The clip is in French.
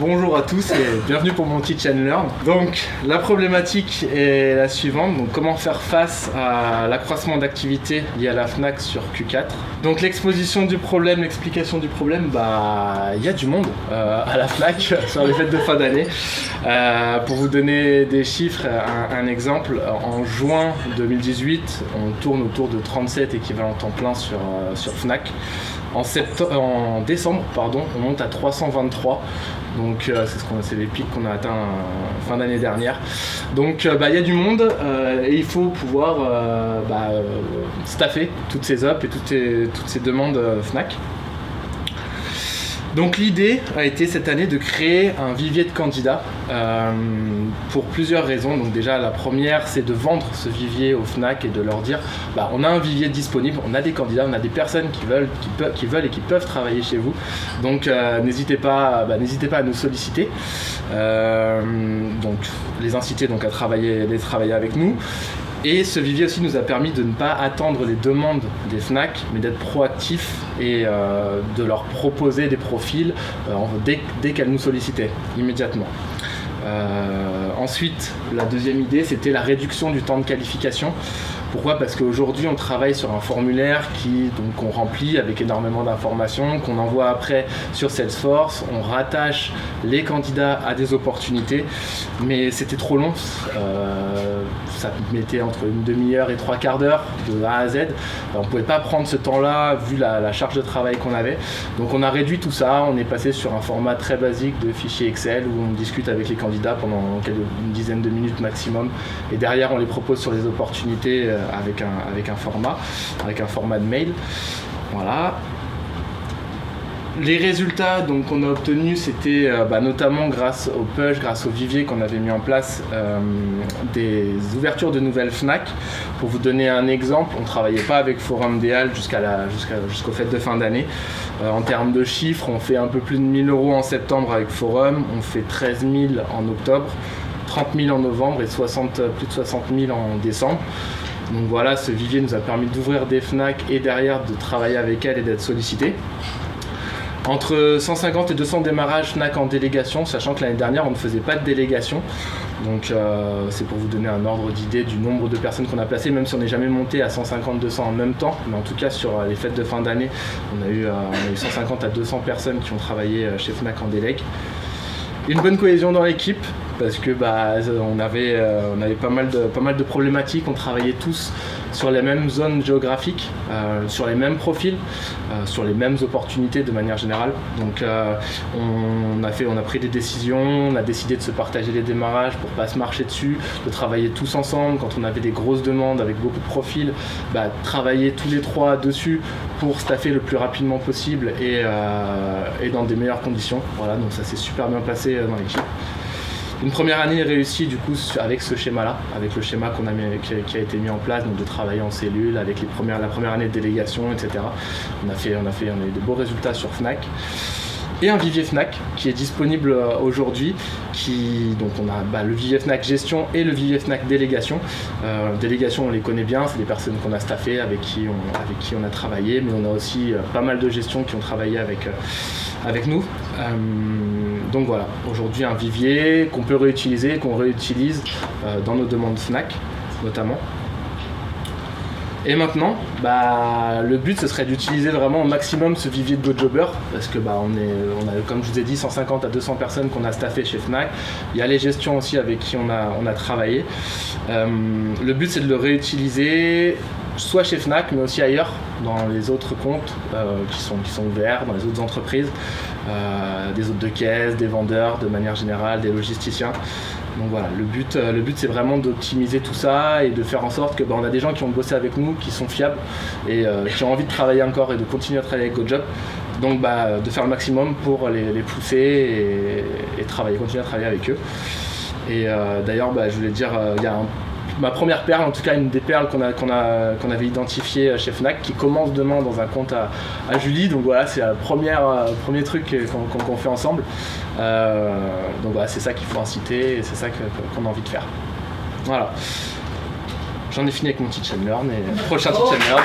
Bonjour à tous et bienvenue pour mon Teach and Learn. Donc la problématique est la suivante, donc comment faire face à l'accroissement d'activité lié à la Fnac sur Q4. Donc l'exposition du problème, l'explication du problème, il y a du monde à la Fnac sur les fêtes de fin d'année. Pour vous donner des chiffres, un exemple, en juin 2018, on tourne autour de 37 équivalents temps plein sur Fnac. En décembre, on monte à 323. Donc c'est les pics qu'on a atteints fin d'année dernière. Donc il y a du monde et il faut pouvoir staffer toutes ces ups et toutes ces demandes Fnac. Donc l'idée a été cette année de créer un vivier de candidats pour plusieurs raisons. Donc déjà la première, c'est de vendre ce vivier aux Fnac et de leur dire on a un vivier disponible, on a des candidats, on a des personnes qui veulent et qui peuvent travailler chez vous. Donc n'hésitez pas à nous solliciter. Donc les inciter à travailler avec nous. Et ce vivier aussi nous a permis de ne pas attendre les demandes des Fnac, mais d'être proactif et de leur proposer des profils dès qu'elles nous sollicitaient, immédiatement. Ensuite, la deuxième idée, c'était la réduction du temps de qualification. Pourquoi ? Parce qu'aujourd'hui, on travaille sur un formulaire qu'on remplit avec énormément d'informations, qu'on envoie après sur Salesforce. On rattache les candidats à des opportunités, mais c'était trop long. Ça mettait entre une demi-heure et 3/4 d'heure de A à Z. On ne pouvait pas prendre ce temps-là vu la charge de travail qu'on avait. Donc on a réduit tout ça. On est passé sur un format très basique de fichier Excel où on discute avec les candidats pendant une dizaine de minutes maximum. Et derrière, on les propose sur les opportunités avec un format de mail. Voilà. Les résultats qu'on a obtenus, c'était notamment grâce au push, grâce au vivier qu'on avait mis en place, des ouvertures de nouvelles Fnac. Pour vous donner un exemple, on ne travaillait pas avec Forum des Halles jusqu'aux fêtes de fin d'année. En termes de chiffres, on fait un peu plus de 1 000 € en septembre avec Forum, on fait 13 000 en octobre, 30 000 en novembre et plus de 60 000 en décembre. Donc voilà, ce vivier nous a permis d'ouvrir des Fnac et derrière de travailler avec elles et d'être sollicités. Entre 150 et 200 démarrages Fnac en délégation, sachant que l'année dernière on ne faisait pas de délégation. Donc c'est pour vous donner un ordre d'idée du nombre de personnes qu'on a placées, même si on n'est jamais monté à 150-200 en même temps. Mais en tout cas sur les fêtes de fin d'année, on a eu 150 à 200 personnes qui ont travaillé chez Fnac en délég. Une bonne cohésion dans l'équipe, parce que on avait pas mal de problématiques, on travaillait tous sur les mêmes zones géographiques, sur les mêmes profils, sur les mêmes opportunités de manière générale. Donc on a pris des décisions, on a décidé de se partager les démarrages pour pas se marcher dessus, de travailler tous ensemble quand on avait des grosses demandes avec beaucoup de profils, travailler tous les trois dessus pour staffer le plus rapidement possible et dans des meilleures conditions. Voilà, donc ça s'est super bien passé dans l'équipe. Une première année réussie du coup avec ce schéma-là, avec le schéma qui a été mis en place, donc de travailler en cellule, avec la première année de délégation, etc. On a eu de beaux résultats sur Fnac. Et un vivier Fnac qui est disponible aujourd'hui. Donc on a le vivier Fnac gestion et le vivier Fnac délégation. Délégation, on les connaît bien, c'est des personnes qu'on a staffées, avec qui on a travaillé, mais on a aussi pas mal de gestions qui ont travaillé avec nous. Donc voilà, aujourd'hui un vivier qu'on peut réutiliser, qu'on réutilise dans nos demandes Fnac notamment. Et maintenant, le but ce serait d'utiliser vraiment au maximum ce vivier de GoJobber, parce que on a, comme je vous ai dit, 150 à 200 personnes qu'on a staffées chez Fnac. Il y a les gestions aussi avec qui on a travaillé. Le but c'est de le réutiliser soit chez Fnac, mais aussi ailleurs, dans les autres comptes qui sont ouverts, dans les autres entreprises, des hôtes de caisse, des vendeurs de manière générale, des logisticiens. Donc voilà, le but c'est vraiment d'optimiser tout ça et de faire en sorte que on a des gens qui ont bossé avec nous, qui sont fiables et qui ont envie de travailler encore et de continuer à travailler avec GoJob. Donc de faire le maximum pour les pousser et continuer à travailler avec eux. Et d'ailleurs, je voulais dire, il y a ma première perle, en tout cas une des perles qu'on avait identifiées chez Fnac, qui commence demain dans un compte à Julie. Donc voilà, c'est le premier truc qu'on fait ensemble. Donc voilà, c'est ça qu'il faut inciter et c'est ça qu'on a envie de faire. Voilà. J'en ai fini avec mon Teach and Learn et prochain Teach and Learn.